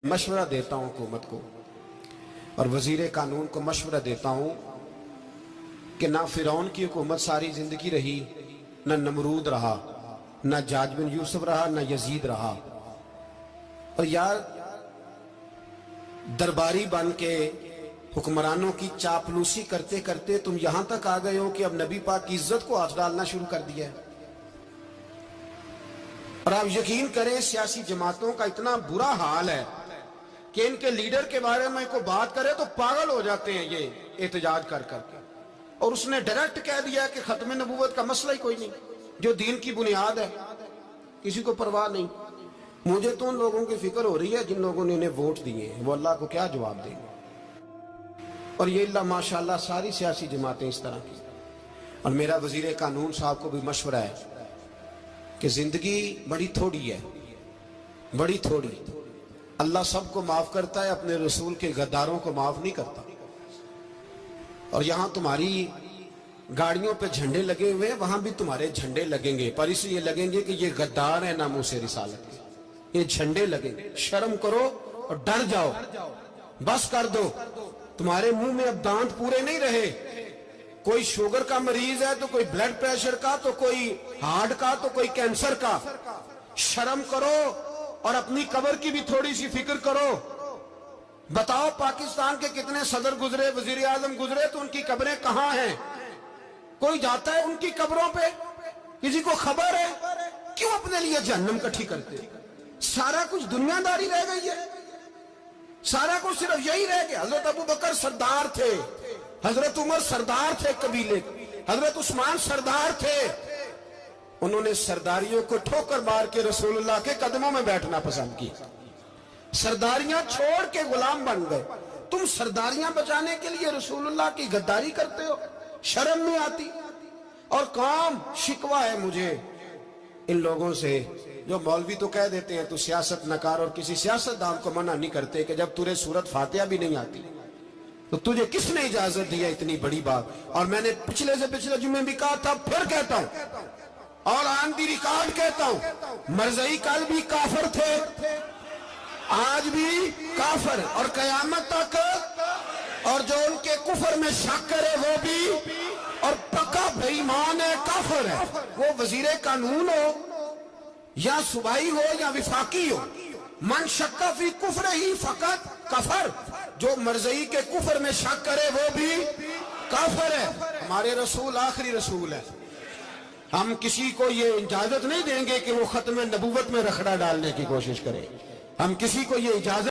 मशवरा देता हूं हुकूमत को और वजीर कानून को मशवरा देता हूं कि ना फिरौन की हुकूमत सारी जिंदगी रही, ना नमरूद रहा, ना जाज बिन यूसुफ रहा, ना यजीद रहा। और यार दरबारी बन के हुक्मरानों की चापलूसी करते करते तुम यहां तक आ गए हो कि अब नबी पाक की इज्जत को हाथ डालना शुरू कर दिया है। और आप यकीन करें सियासी जमातों का इतना बुरा हाल है कि इनके लीडर के बारे में कोई बात करे तो पागल हो जाते हैं ये एहतजाज कर करके। और उसने डायरेक्ट कह दिया कि खत्म नबूवत का मसला ही कोई नहीं, जो दीन की बुनियाद है, किसी को परवाह नहीं। मुझे तो उन लोगों की फिक्र हो रही है जिन लोगों ने इन्हें वोट दिए हैं, वो अल्लाह को क्या जवाब देंगे। और ये अल्लाह माशाल्लाह सारी सियासी जमातें इस तरह की। और मेरा वजीर कानून साहब को भी मशवरा है कि जिंदगी बड़ी थोड़ी है, बड़ी थोड़ी। अल्लाह सबको माफ करता है, अपने रसूल के गद्दारों को माफ नहीं करता। और यहां तुम्हारी गाड़ियों पे झंडे लगे हुए हैं, वहां भी तुम्हारे झंडे लगेंगे, पर इसलिए लगेंगे कि ये गद्दार है नामूस रिसालत के। ये झंडे लगेंगे। शर्म करो और डर जाओ, बस कर दो। तुम्हारे मुंह में अब दांत पूरे नहीं रहे। कोई शुगर का मरीज है तो कोई ब्लड प्रेशर का, तो कोई हार्ट का, तो कोई कैंसर का। शर्म करो और अपनी कब्र की भी थोड़ी सी फिक्र करो। बताओ पाकिस्तान के कितने सदर गुजरे, वजीर आजम गुजरे, तो उनकी कब्रें कहां हैं? कोई जाता है उनकी कब्रों पे? किसी को खबर है? क्यों अपने लिए जहन्नम इकट्ठी करते? सारा कुछ दुनियादारी रह गई है, सारा कुछ सिर्फ यही रह गया। हजरत अबू बकर सरदार थे, हजरत उमर सरदार थे कबीले, हजरत उस्मान सरदार थे। उन्होंने सरदारियों को ठोकर मार के रसूलुल्लाह के कदमों में बैठना पसंद किया। सरदारियां छोड़ के गुलाम बन गए। तुम सरदारियां बचाने के लिए रसूलुल्लाह की गद्दारी करते हो, शर्म नहीं आती। और काम शिकवा है मुझे इन लोगों से जो मौलवी तो कह देते हैं तू सियासत न कर, और किसी सियासतदान को मना नहीं करते कि जब तुझे सूरत फातिहा भी नहीं आती तो तुझे किसने इजाजत दी है इतनी बड़ी बात। और मैंने पिछले से पिछले जुम्मे भी कहा था, फिर कहता हूं और ऑन दी रिकॉर्ड कहता हूं, मरज़ई कल भी काफिर थे, आज भी काफिर और कयामत तक। और जो उनके कुफर में शक करे वो भी, और पक्का बेईमान है, काफिर है। वो वजीर कानून हो या सुबाई हो या विफाकी हो, मन शक्का फी कुफर ही फकत कफर। जो मरज़ई के कुफर में शक करे वो भी काफिर है। हमारे रसूल आखिरी रसूल है। हम किसी को ये इजाजत नहीं देंगे कि वो खत्म नबूवत में रखड़ा डालने की कोशिश करे। हम किसी को ये इजाजत